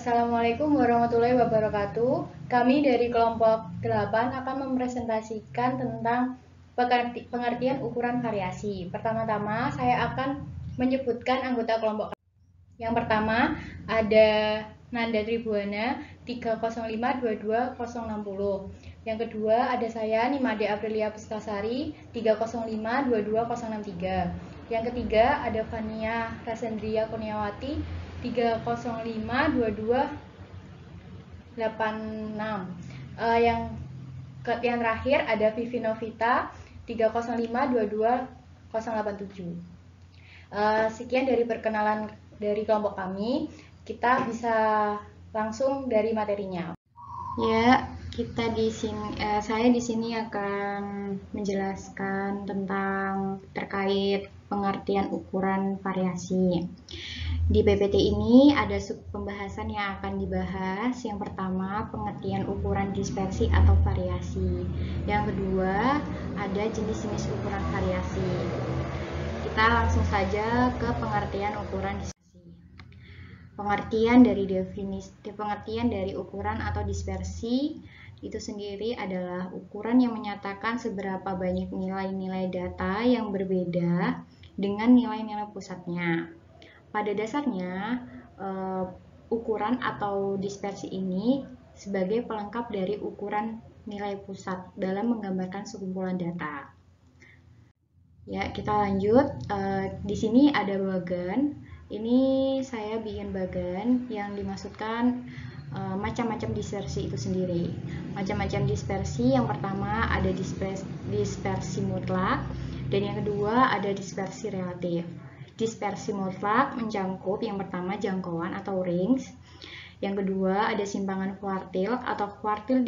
Assalamualaikum warahmatullahi wabarakatuh. Kami dari kelompok 8 akan mempresentasikan tentang pengertian ukuran variasi. Pertama-tama, saya akan menyebutkan anggota kelompok. Yang pertama, ada Nanda Tribuana 3052260. Yang kedua, ada saya Nimade Aprilia Puspasari 3052263. Yang ketiga, ada Fania Rasendria Kurniawati 3052286. Yang terakhir ada Vivi Novita 3052287. Sekian dari perkenalan dari kelompok kami. Kita bisa langsung dari materinya. Ya, saya di sini akan menjelaskan tentang terkait pengertian ukuran variasi. Di PPT ini ada sub pembahasan yang akan dibahas. Yang pertama, pengertian ukuran dispersi atau variasi. Yang kedua, ada jenis-jenis ukuran variasi. Kita langsung saja ke pengertian ukuran dispersi. Pengertian dari ukuran atau dispersi itu sendiri adalah ukuran yang menyatakan seberapa banyak nilai-nilai data yang berbeda dengan nilai-nilai pusatnya. Pada dasarnya, ukuran atau dispersi ini sebagai pelengkap dari ukuran nilai pusat dalam menggambarkan sekumpulan data. Ya, kita lanjut. Di sini ada bagan. Ini saya bikin bagan yang dimaksudkan macam-macam dispersi itu sendiri. Macam-macam dispersi, yang pertama ada dispersi mutlak, dan yang kedua ada dispersi relatif. Dispersi mutlak mencakup yang pertama jangkauan atau range, yang kedua ada simpangan kuartil atau quartile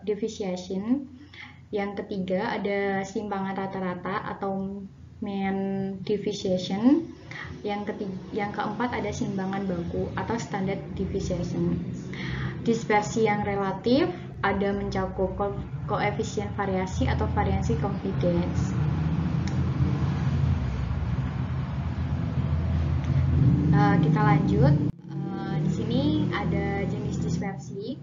deviation, yang ketiga ada simpangan rata-rata atau mean deviation, yang keempat ada simpangan baku atau standard deviation. Dispersi yang relatif ada mencakup koefisien variasi atau variasi confidence. Kita lanjut. Di sini ada jenis dispersi.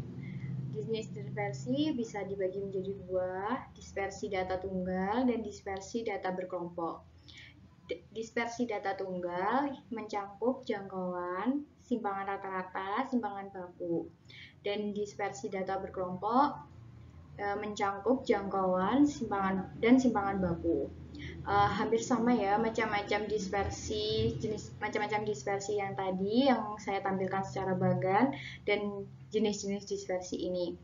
Jenis dispersi bisa dibagi menjadi dua, dispersi data tunggal dan dispersi data berkelompok. Dispersi data tunggal mencakup jangkauan, simpangan rata-rata, simpangan baku. Dan dispersi data berkelompok mencakup jangkauan, simpangan baku. Hampir sama ya, macam-macam dispersi yang tadi yang saya tampilkan secara bagan dan jenis-jenis dispersi ini.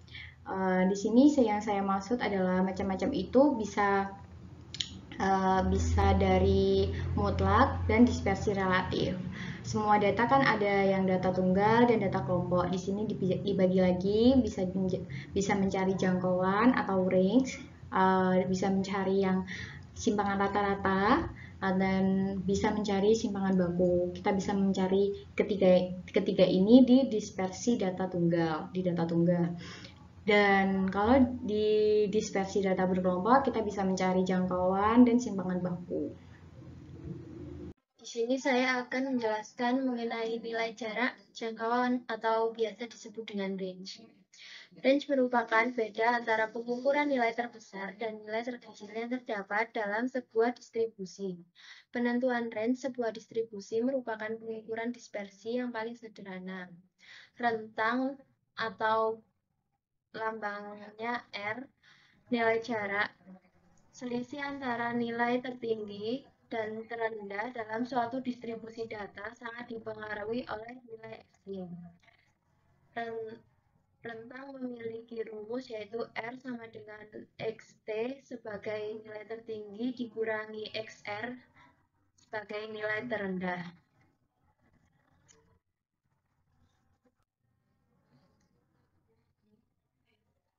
Di sini yang saya maksud adalah macam-macam itu bisa dari mutlak dan dispersi relatif. Semua data kan ada yang data tunggal dan data kelompok. Di sini dibagi lagi, bisa mencari jangkauan atau range, bisa mencari yang simpangan rata-rata, dan bisa mencari simpangan baku. Kita bisa mencari ketiga ini di dispersi data tunggal, Dan kalau di dispersi data berkelompok, kita bisa mencari jangkauan dan simpangan baku. Di sini saya akan menjelaskan mengenai nilai jarak, jangkauan, atau biasa disebut dengan range. Range merupakan beda antara pengukuran nilai terbesar dan nilai terkecil yang terdapat dalam sebuah distribusi. Penentuan range sebuah distribusi merupakan pengukuran dispersi yang paling sederhana. Rentang atau lambangnya R, nilai jarak, selisih antara nilai tertinggi dan terendah dalam suatu distribusi data sangat dipengaruhi oleh nilai ekstrim. Rentang memiliki rumus yaitu R sama dengan XT sebagai nilai tertinggi dikurangi XR sebagai nilai terendah.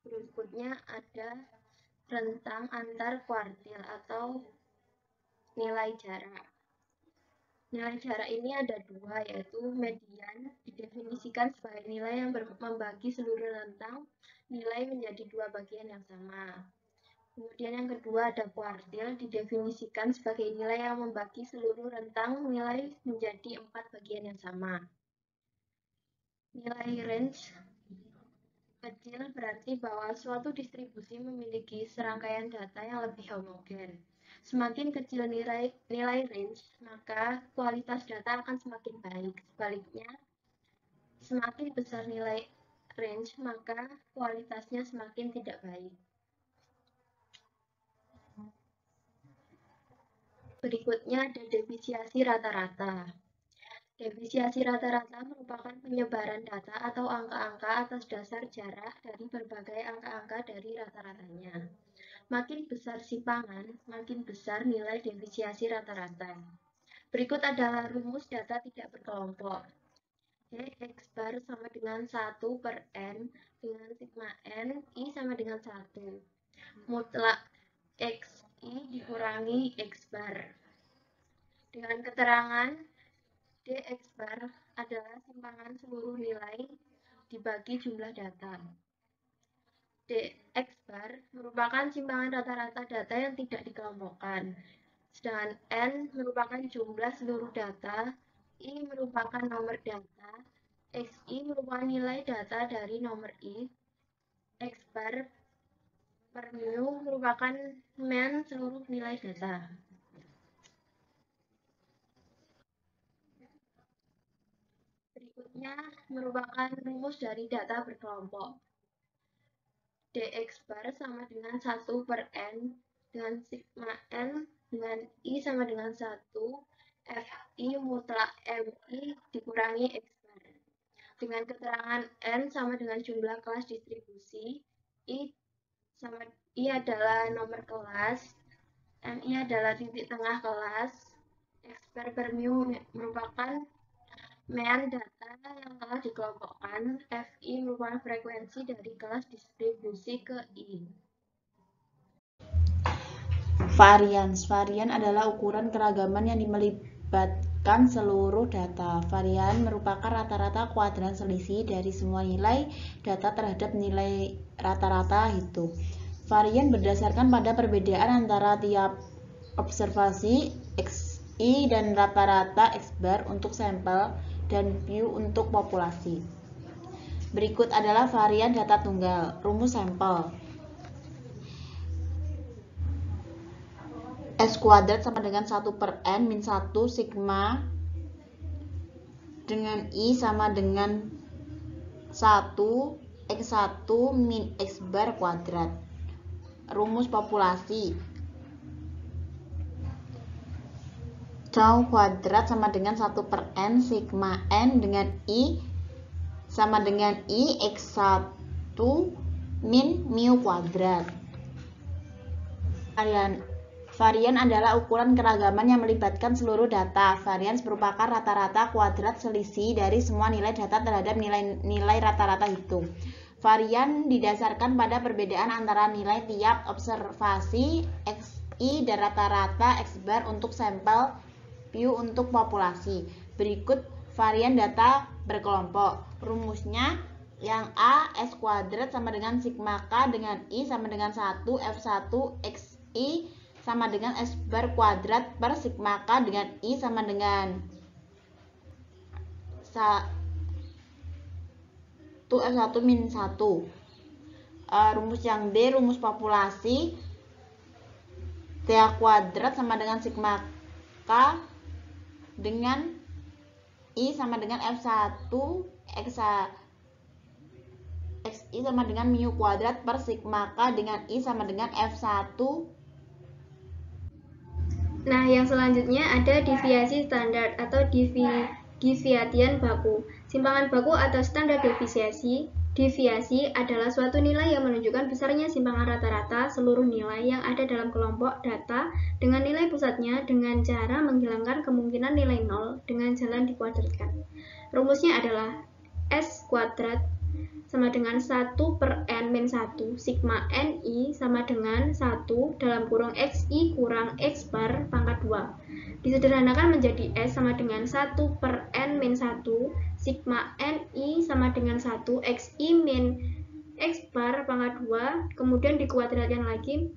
Berikutnya ada rentang antar kuartil atau nilai jarak. Nilai jarak ini ada dua, yaitu median didefinisikan sebagai nilai yang membagi seluruh rentang nilai menjadi dua bagian yang sama. Kemudian yang kedua ada kuartil, didefinisikan sebagai nilai yang membagi seluruh rentang nilai menjadi 4 bagian yang sama. Nilai range kecil berarti bahwa suatu distribusi memiliki serangkaian data yang lebih homogen. Semakin kecil nilai range, maka kualitas data akan semakin baik. Sebaliknya, semakin besar nilai range, maka kualitasnya semakin tidak baik. Berikutnya ada defisiasi rata-rata. Defisiasi rata-rata merupakan penyebaran data atau angka-angka atas dasar jarak dari berbagai angka-angka dari rata-ratanya. Makin besar simpangan, makin besar nilai defisiasi rata-rata. Berikut adalah rumus data tidak berkelompok. X bar sama dengan 1 per N dengan sigma N, I sama dengan 1. Mutlak XI dikurangi X bar. Dengan keterangan dx bar adalah simpangan seluruh nilai dibagi jumlah data. Dx bar merupakan simpangan rata-rata data yang tidak dikelompokkan. Sedangkan N merupakan jumlah seluruh data, I merupakan nomor data, XI merupakan nilai data dari nomor I, X bar per mu merupakan mean seluruh nilai data. Berikutnya merupakan rumus dari data berkelompok. Dx bar sama dengan 1 per N dengan sigma N dengan I sama dengan 1, Fi mutlak Mi dikurangi X bar. Dengan keterangan N sama dengan jumlah kelas distribusi, I adalah nomor kelas, Mi adalah titik tengah kelas, X bar per mu merupakan mean data yang telah dikelompokkan, Fi merupakan frekuensi dari kelas distribusi ke I. Varians. Varian adalah ukuran keragaman yang melibatkan seluruh data. Varian merupakan rata-rata kuadran selisih dari semua nilai data terhadap nilai rata-rata itu. Varian berdasarkan pada perbedaan antara tiap observasi XI dan rata-rata X bar untuk sampel dan Q untuk populasi. Berikut adalah varian data tunggal. Rumus sampel. S kuadrat sama dengan 1 per N min 1 sigma dengan I sama dengan 1 X1 min X bar kuadrat. Rumus populasi. Tau kuadrat sama dengan 1 per N sigma N dengan I sama dengan I X1 min mu kuadrat. Varian adalah ukuran keragaman yang melibatkan seluruh data. Varians merupakan rata-rata kuadrat selisih dari semua nilai data terhadap nilai rata-rata itu. Varian didasarkan pada perbedaan antara nilai tiap observasi XI dan rata-rata X bar untuk sampel, Q untuk populasi. Berikut varian data berkelompok. Rumusnya yang A, S kuadrat sama dengan sigma K dengan I sama dengan 1 F1 XI sama dengan S bar kuadrat per sigma K dengan I sama dengan 1 F1 min 1. Rumus yang B, rumus populasi. Theta kuadrat sama dengan sigma K dengan I sama dengan F1 XI sama dengan mu kuadrat per sigma K dengan I sama dengan F1. Nah, yang selanjutnya ada deviasi standar atau deviation baku. Simpangan baku atau standar deviasi adalah suatu nilai yang menunjukkan besarnya simpangan rata-rata seluruh nilai yang ada dalam kelompok data dengan nilai pusatnya dengan cara menghilangkan kemungkinan nilai 0 dengan jalan dikuadratkan. Rumusnya adalah S kuadrat sama dengan 1 per N min 1 sigma Ni sama dengan 1 dalam kurung Xi kurang X bar pangkat 2. Disederhanakan menjadi S sama dengan 1 per N min 1 sigma Ni sama dengan 1 Xi min X bar pangkat 2, kemudian dikuadratkan lagi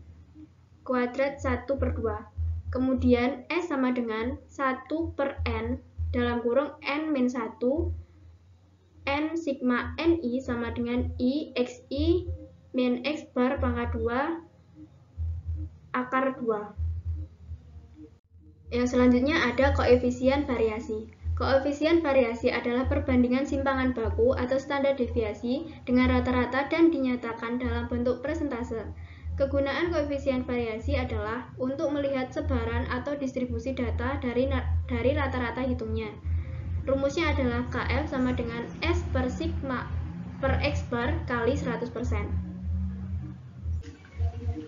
kuadrat 1 per 2. Kemudian S sama dengan 1 per N dalam kurung N min 1 N sigma NI sama dengan I XI min X bar pangkat 2 akar 2. Yang selanjutnya ada koefisien variasi. Koefisien variasi adalah perbandingan simpangan baku atau standar deviasi dengan rata-rata dan dinyatakan dalam bentuk persentase. Kegunaan koefisien variasi adalah untuk melihat sebaran atau distribusi data dari rata-rata hitungnya. Rumusnya adalah KF sama dengan S per sigma per X bar kali 100%.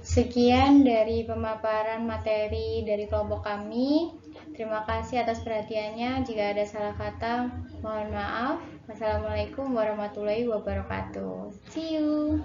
Sekian dari pemaparan materi dari kelompok kami. Terima kasih atas perhatiannya. Jika ada salah kata, mohon maaf. Wassalamualaikum warahmatullahi wabarakatuh. See you.